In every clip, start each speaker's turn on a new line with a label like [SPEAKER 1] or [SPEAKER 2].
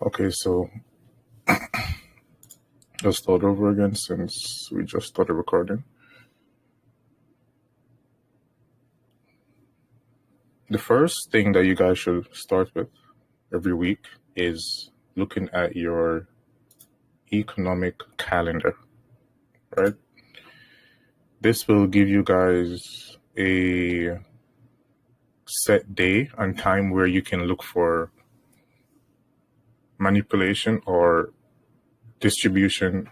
[SPEAKER 1] Okay, so let's start over again since we just started recording. The first thing that you guys should start with every week is looking at your economic calendar, right? This will give you guys a set day and time where you can look for manipulation or distribution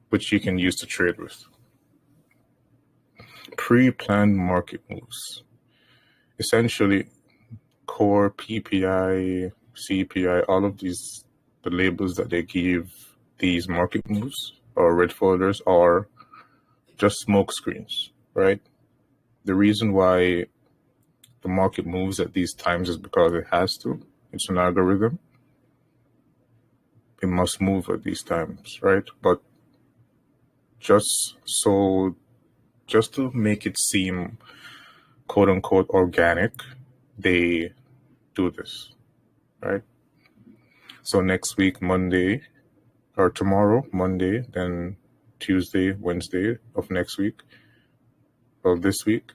[SPEAKER 1] which you can use to trade with. Pre-planned market moves. Essentially, core, PPI, CPI, all of these, the labels that they give these market moves or red folders are just smoke screens, right? The reason why the market moves at these times is because it has to. It's an algorithm. It must move at these times, right? But just to make it seem quote unquote organic, they do this, right? So next week, Monday, or tomorrow, Monday, then Tuesday, Wednesday of next week, of this week,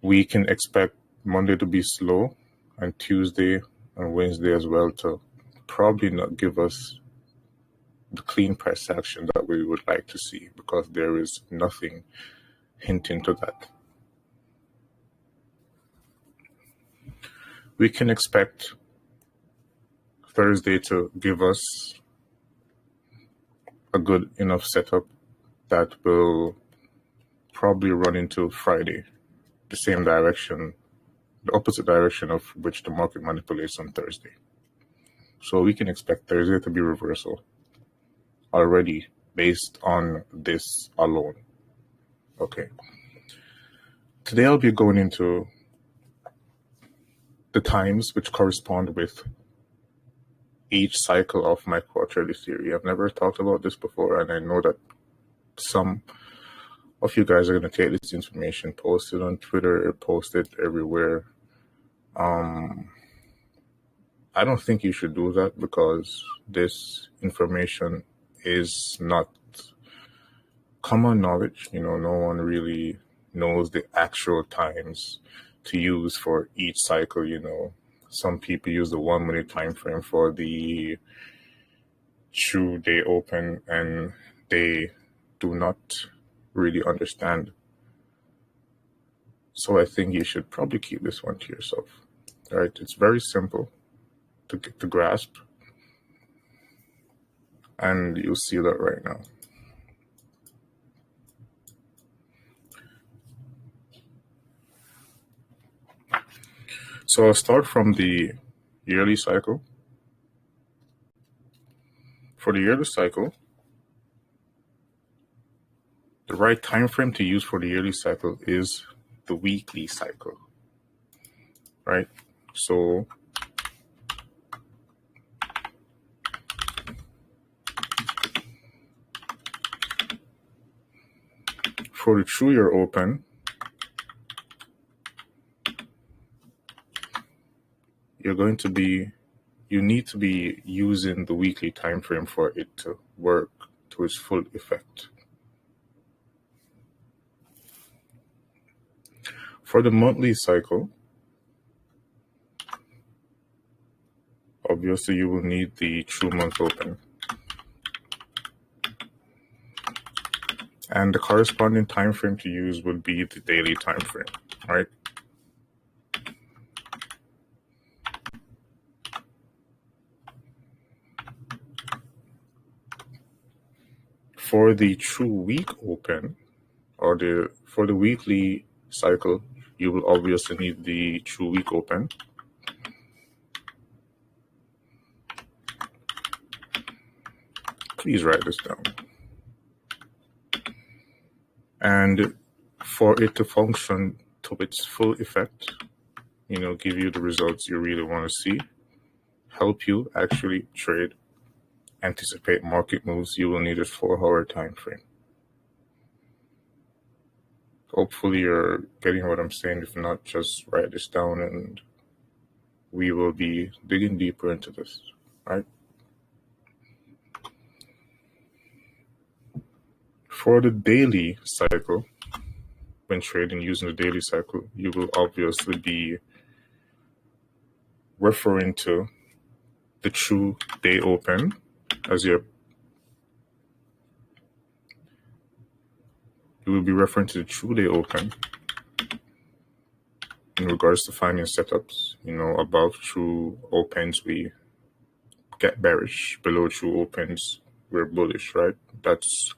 [SPEAKER 1] we can expect Monday to be slow and Tuesday and Wednesday as well to probably not give us the clean price action that we would like to see, because there is nothing hinting to that. We can expect Thursday to give us a good enough setup that will probably run into Friday, the same direction, the opposite direction of which the market manipulates on Thursday. So we can expect Thursday to be reversal already based on this alone. Okay. Today I'll be going into the times which correspond with each cycle of my quarterly theory. I've never talked about this before, and I know that some of you guys are going to take this information, post it on Twitter, post it everywhere. I don't think you should do that, because this information is not common knowledge. No one really knows the actual times to use for each cycle. Some people use the 1 minute time frame for the true day open, and they do not really understand. So I think you should probably keep this one to yourself. All right, it's very simple to get to grasp, and you'll see that right now. So I'll start from the yearly cycle. For the yearly cycle, the right time frame to use for the yearly cycle is the weekly cycle, right? So for the true year open, you need to be using the weekly time frame for it to work to its full effect. For the monthly cycle, obviously you will need the true month open. And the corresponding time frame to use would be the daily time frame, right? For the true week open, or for the weekly cycle, you will obviously need the true week open. Please write this down. And for it to function to its full effect, give you the results you really want to see, help you actually trade, anticipate market moves, you will need a 4-hour time frame. Hopefully you're getting what I'm saying. If not, just write this down and we will be digging deeper into this, right? For the daily cycle, when trading using the daily cycle, you will obviously be referring to the true day open as you will be referring to the true day open in regards to finding setups. Above true opens we get bearish, below true opens we're bullish, right? That's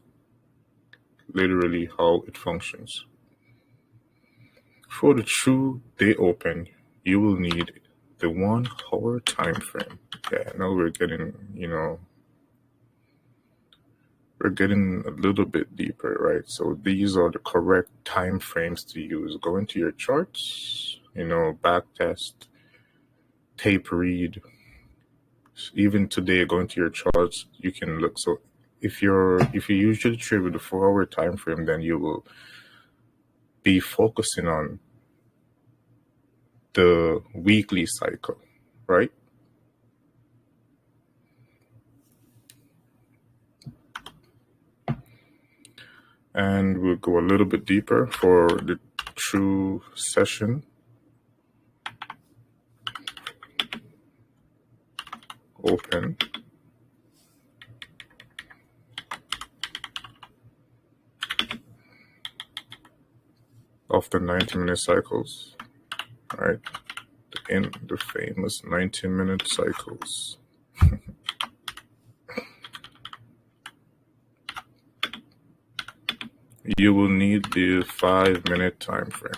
[SPEAKER 1] literally how it functions. For the true day open, you will need the 1 hour time frame. Yeah, now we're getting a little bit deeper, right? So these are the correct time frames to use. Go into your charts, back test, tape read. Even today, go into your charts, you can look. So if you usually trade with the 4 hour time frame, then you will be focusing on the weekly cycle, right? And we'll go a little bit deeper for the true session. Open. Of the 90-minute cycles, right? In the famous 90-minute cycles. You will need the 5-minute time frame.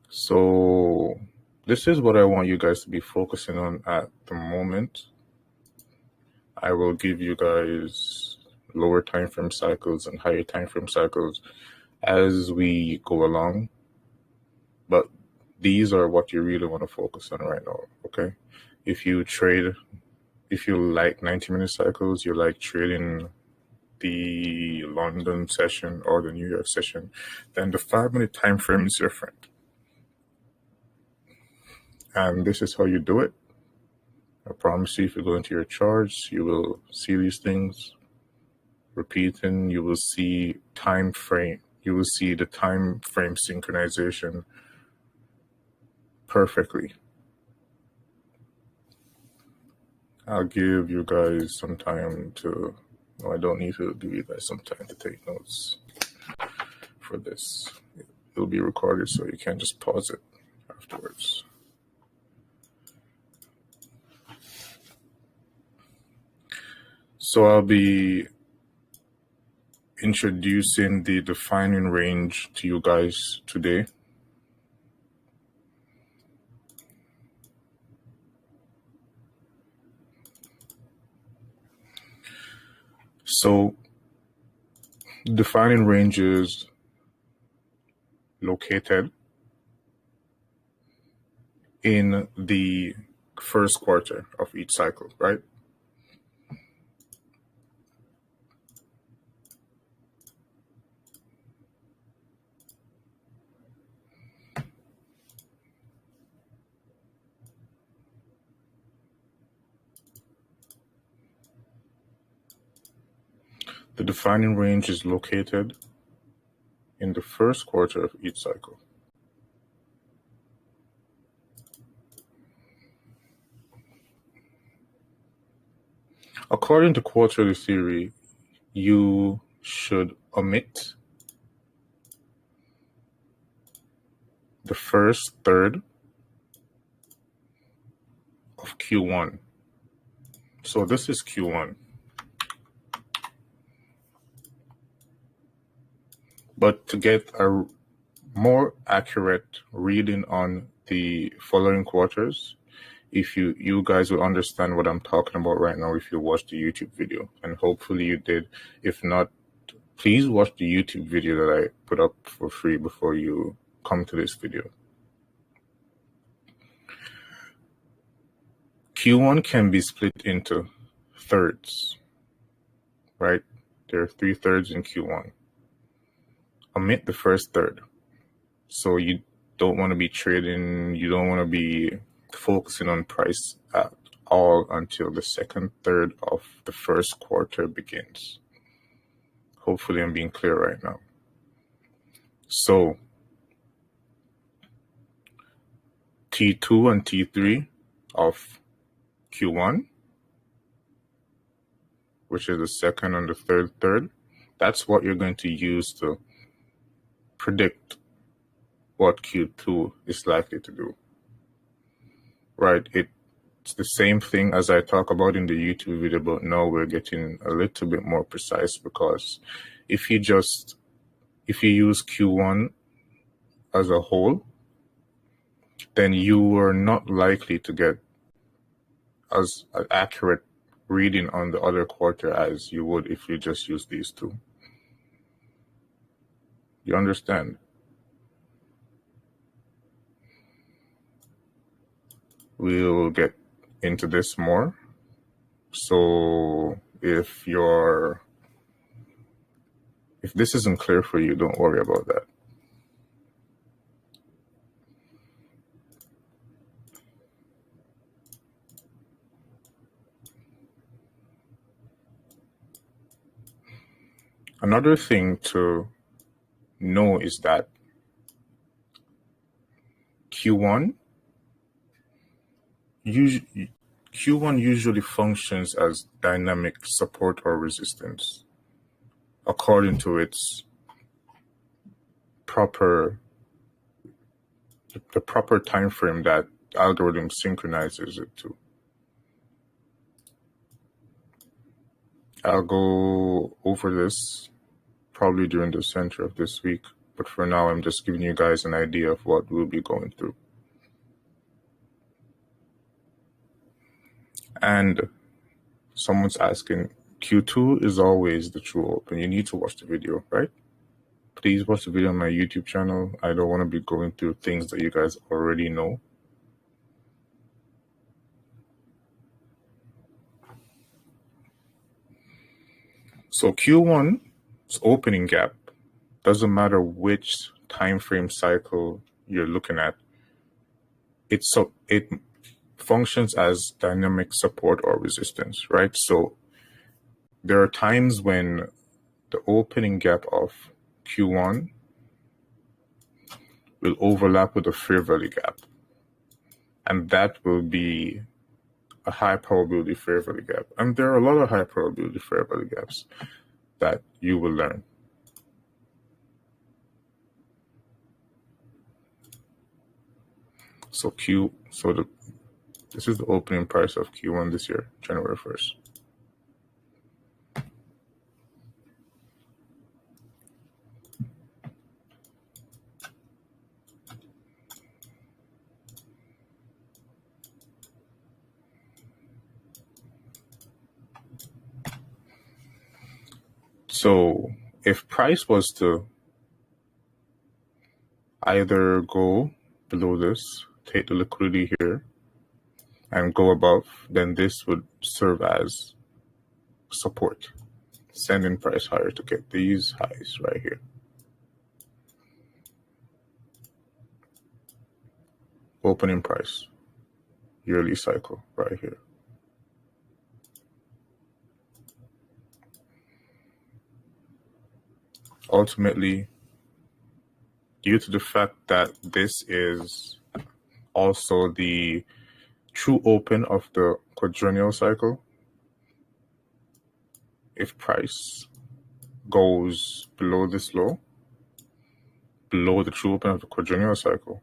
[SPEAKER 1] So this is what I want you guys to be focusing on at the moment. I will give you guys lower time frame cycles and higher time frame cycles as we go along, but these are what you really want to focus on right now, okay? If you like 90-minute cycles, you like trading the London session or the New York session, then the 5-minute time frame is different. And this is how you do it. I promise you, if you go into your charts, you will see these things repeating. You will see time frame. You will see the time frame synchronization perfectly. I'll give you guys some time to. No, I don't need to give you guys some time to take notes for this. It'll be recorded, so you can't just pause it afterwards. So I'll be introducing the defining range to you guys today. So defining range is located in the first quarter of each cycle, right? The defining range is located in the first quarter of each cycle. According to quarterly theory, you should omit the first third of Q1. So this is Q1. But to get a more accurate reading on the following quarters, if you guys will understand what I'm talking about right now if you watch the YouTube video, and hopefully you did. If not, please watch the YouTube video that I put up for free before you come to this video. Q1 can be split into thirds, right? There are 3 thirds in Q1. Omit the first third. So you don't want to be trading, you don't want to be focusing on price at all until the second third of the first quarter begins. Hopefully I'm being clear right now. So T2 and T3 of Q1, which is the second and the third, that's what you're going to use to predict what Q2 is likely to do. Right? It's the same thing as I talk about in the YouTube video, but now we're getting a little bit more precise, because if you use Q1 as a whole, then you are not likely to get as an accurate reading on the other quarter as you would if you just use these two. You understand? We'll get into this more. So if this isn't clear for you, don't worry about that. Another thing to know is that Q1 usually functions as dynamic support or resistance according to its the proper time frame that algorithm synchronizes it to. I'll go over this probably during the center of this week, but for now I'm just giving you guys an idea of what we'll be going through. And someone's asking, Q2 is always the true open. You need to watch the video, right? Please watch the video on my YouTube channel. I don't want to be going through things that you guys already know. So Q1's opening gap, doesn't matter which time frame cycle you're looking at, it functions as dynamic support or resistance, right? So there are times when the opening gap of Q1 will overlap with the fair value gap, and that will be a high probability fair value gap. And there are a lot of high probability fair value gaps that you will learn. So this is the opening price of Q1 this year, January 1st. So if price was to either go below this, take the liquidity here, and go above, then this would serve as support, sending price higher to get these highs right here. Opening price, yearly cycle right here. Ultimately, due to the fact that this is also the true open of the quadrennial cycle, if price goes below this low, below the true open of the quadrennial cycle,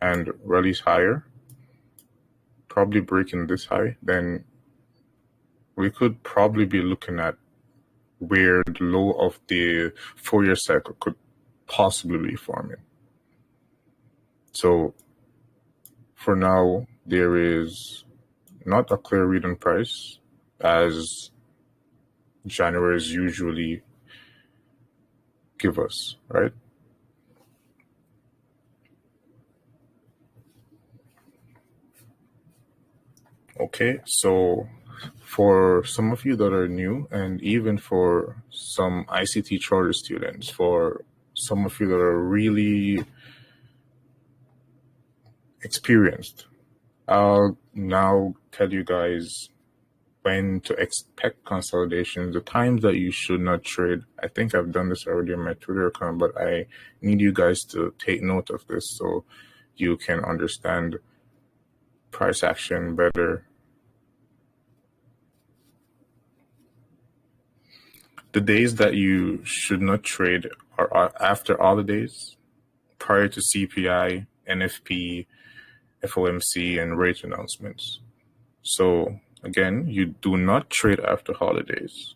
[SPEAKER 1] and rallies higher, probably breaking this high, then we could probably be looking at where the low of the 4-year cycle could possibly be forming. So for now, there is not a clear read on price, as January's usually give us, right? Okay, so for some of you that are new, and even for some ICT charter students, for some of you that are really experienced. I'll now tell you guys when to expect consolidation, the times that you should not trade. I think I've done this already on my Twitter account, but I need you guys to take note of this so you can understand price action better. The days that you should not trade are after holidays, prior to CPI, NFP, FOMC, and rate announcements. So again, you do not trade after holidays.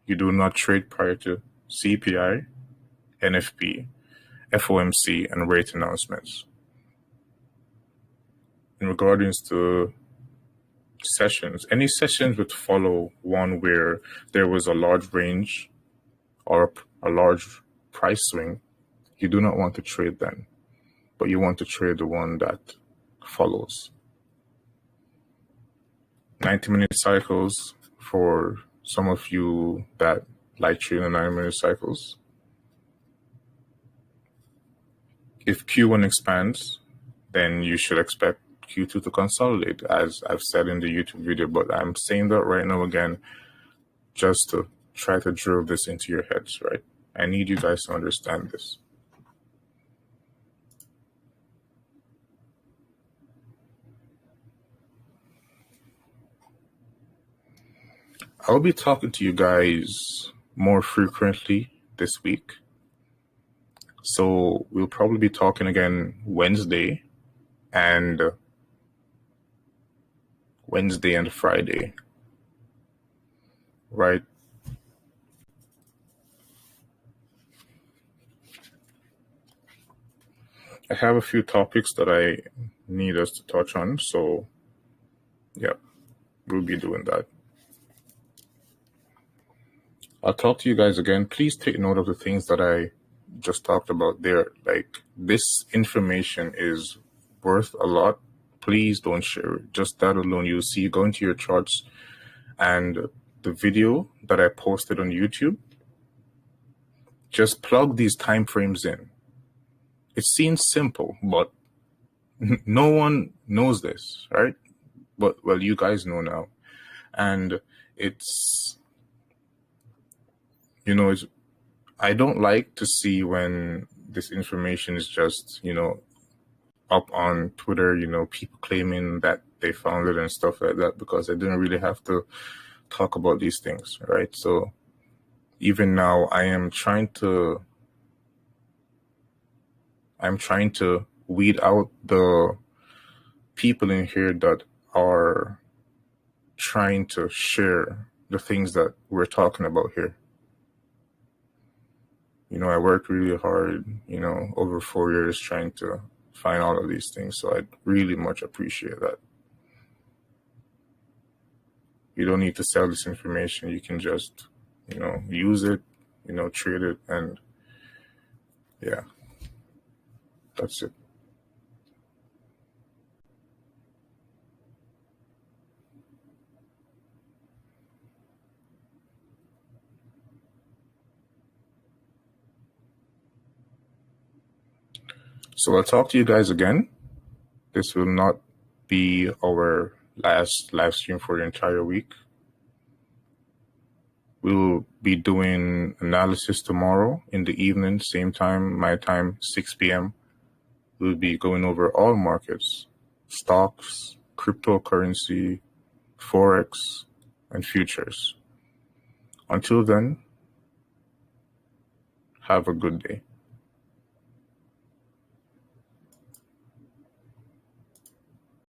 [SPEAKER 1] You do not trade prior to CPI, NFP, FOMC, and rate announcements. In regards to sessions, any sessions would follow one where there was a large range or a large price swing, you do not want to trade then, but you want to trade the one that follows. 90-minute cycles for some of you that like trading 90-minute cycles. If Q1 expands, then you should expect Q2 to consolidate, as I've said in the YouTube video, but I'm saying that right now again, just to try to drill this into your heads, right? I need you guys to understand this. I'll be talking to you guys more frequently this week. So we'll probably be talking again Wednesday and Friday, right? I have a few topics that I need us to touch on, so yeah, we'll be doing that. I'll talk to you guys again. Please take note of the things that I just talked about there. Like, this information is worth a lot. Please don't share it. Just that alone, you'll see, go into your charts and the video that I posted on YouTube, just plug these time frames in. It seems simple, but no one knows this, right? But, well, you guys know now. And it's, I don't like to see when this information is just, up on Twitter, people claiming that they found it and stuff like that, because I didn't really have to talk about these things, right? So even now, I'm trying to weed out the people in here that are trying to share the things that we're talking about here. I worked really hard, over 4 years trying to find all of these things. So I really much appreciate that. You don't need to sell this information. You can just, use it, trade it, and yeah, that's it. So I'll talk to you guys again. This will not be our last live stream for the entire week. We'll be doing analysis tomorrow in the evening, same time, my time, 6 p.m. We'll be going over all markets, stocks, cryptocurrency, Forex, and futures. Until then, have a good day.